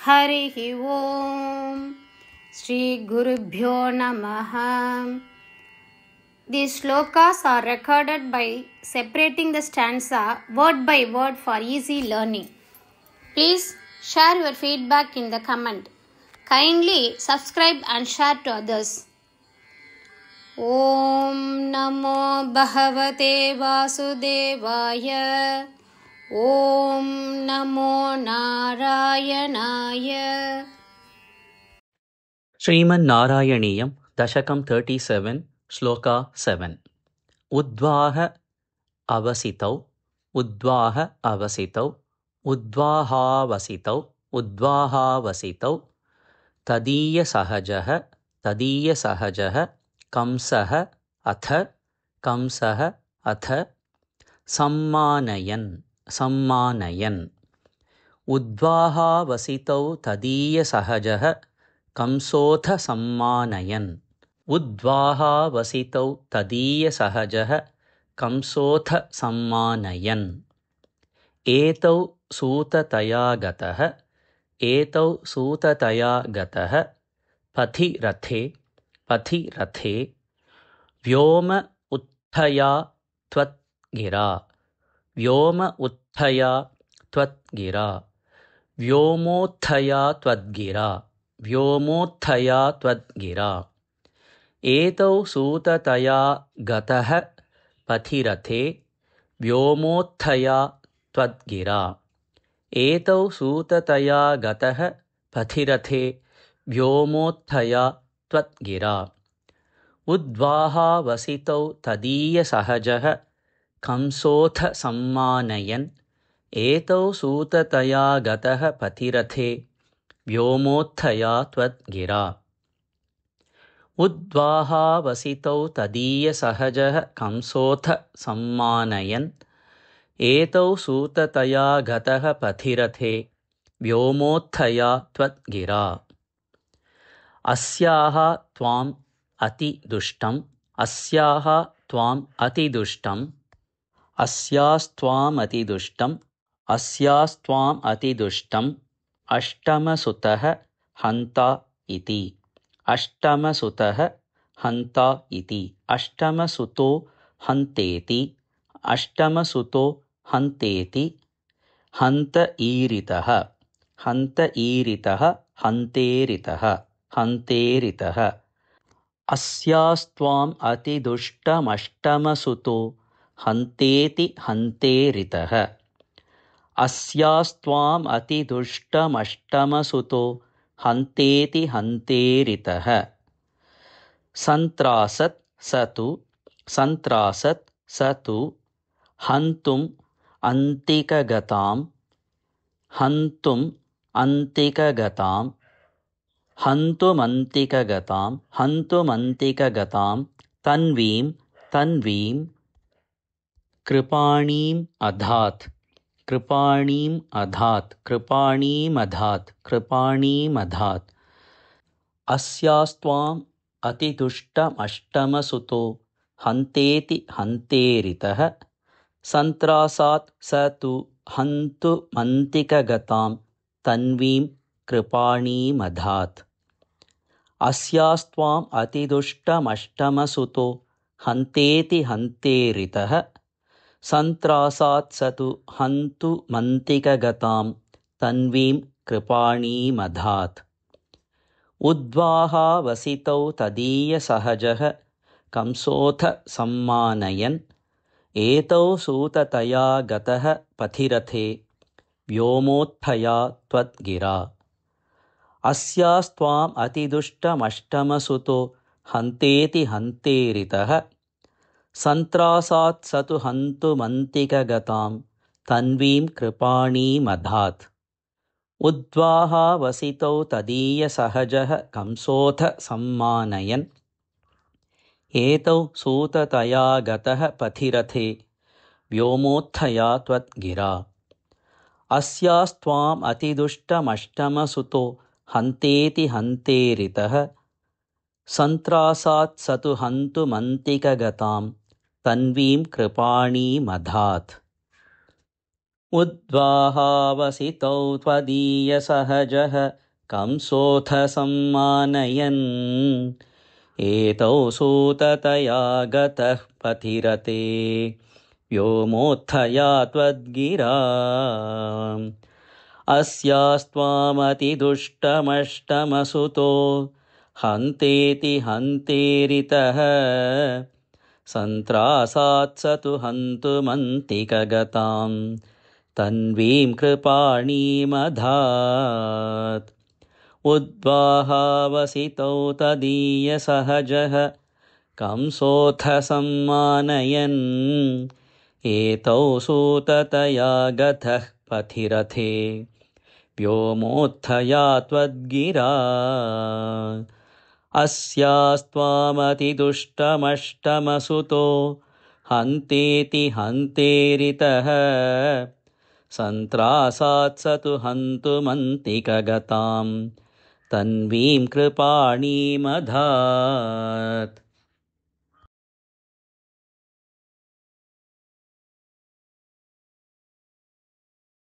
हरिः ओम श्री गुरुभ्यो नमः. These shlokas are recorded by separating the stanza word by word for easy learning. Please share your feedback in the comment. Kindly subscribe and share to others. Om Namo Bhagavate Vasudevaya. Om Namo Narayanaya. Sriman Narayaniyam Dashakam 37 Shloka 7 Udvaha Avasitau Udvaha Avasitau Udvahavasitau Udvahavasitau Tadiya Sahajaha Kamsaha Atha Sammanayan Udvahavasitau Tadiya Sahajaha Kamsotha Sammanayan Udvahavasitau Tadiya Sahajaha Kamsotha Sammanayan Etau Sutataya Gataha Pathi Rathe Vyoma Uttaya Tvatgira Vyomottaya Tvatgira Etau Sutataya Gataha Pathirathe Vyomottaya Tvatgira Etau Sutataya Gataha Pathirathe Vyomottaya Tvatgira Udvahavasitau Tadiya Sahajaha Kamsotha Sammanayan Etau Sutataya Gataha Pathirathe Vyomottaya Tvatgira Udvahavasitau Tadiya Sahajaha Kamsotha Sammanayan Etau Sutataya Gataha Pathirathe Vyomottaya Tvatgira Asyaha Tvam Ati Dushtam Asyastvam Ati Dushtam Ashtamasutaha Hanta iti Ashtamasuto Hanteti Hanta Hanteritaha Asyastvam Ati Dushtamashtamasuto Hanteti Hanteritaha Asyastvam Ati Dushtamashtamasuto Hanteti Hanteritaha Santrasat Satu Hantum Antikagatam Tanvim Kripanim Adhat Asyastvam Ati Dushtamashtamasuto Hanteti Hanteritaha Santrasat Satu Hantumantikagatam Tanvim Kripanim Adhat Asyastvam Ati Dushtamashtamasuto Hanteti Hanteritaha Santrasat Satu Hantumantikagatam Tanvim Kripanim Adhat Udvahavasitau Tadiya Sahajaha Kamsotha Sammanayan Etau Sutataya Gataha Pathirathe Vyomottaya Tvatgira Asyastvam Ati Dushtamashtamasuto Hanteti Hanteritaha Santrasat Satu Hantumantikagatam Tanvim Kripanim Adhat Udvahavasitau Tadiya Sahajaha Kamsotha Sammanayan Etau Sutataya Gataha Pathirathe Vyomottaya Tvatgira Asyastvam Ati Dushtamashtamasuto Hanteti Hanteritaha Santrasat Satu Hantumantikagatam Tanvim Kripanim Adhat उद्वाहावसितौ त्वदीयसहजः कंसोऽथ सम्मानयन् एतौ सूततया गतः पथिरते व्योमोत्थया त्वद्गिरा अस्यास्त्वामतिदुष्टमष्टमसुतो हन्तेति हन्तेरितः सन्त्रासात् स तु हन्तुमन्तिकगतां तन्वीं कृपाणीमधात् उद्वाहावसितौ तदीयसहजः कंसोऽथ सम्मानयन् एतौ सूततया गतः पथिरथे व्योमोत्थया त्वद्गिरा अस्यास्त्वामतिदुष्टमष्टमसुतो हन्तेति हन्तेरितः सन्त्रासात् स तु हन्तुमन्तिकगतां तन्वीं कृपाणीमधात्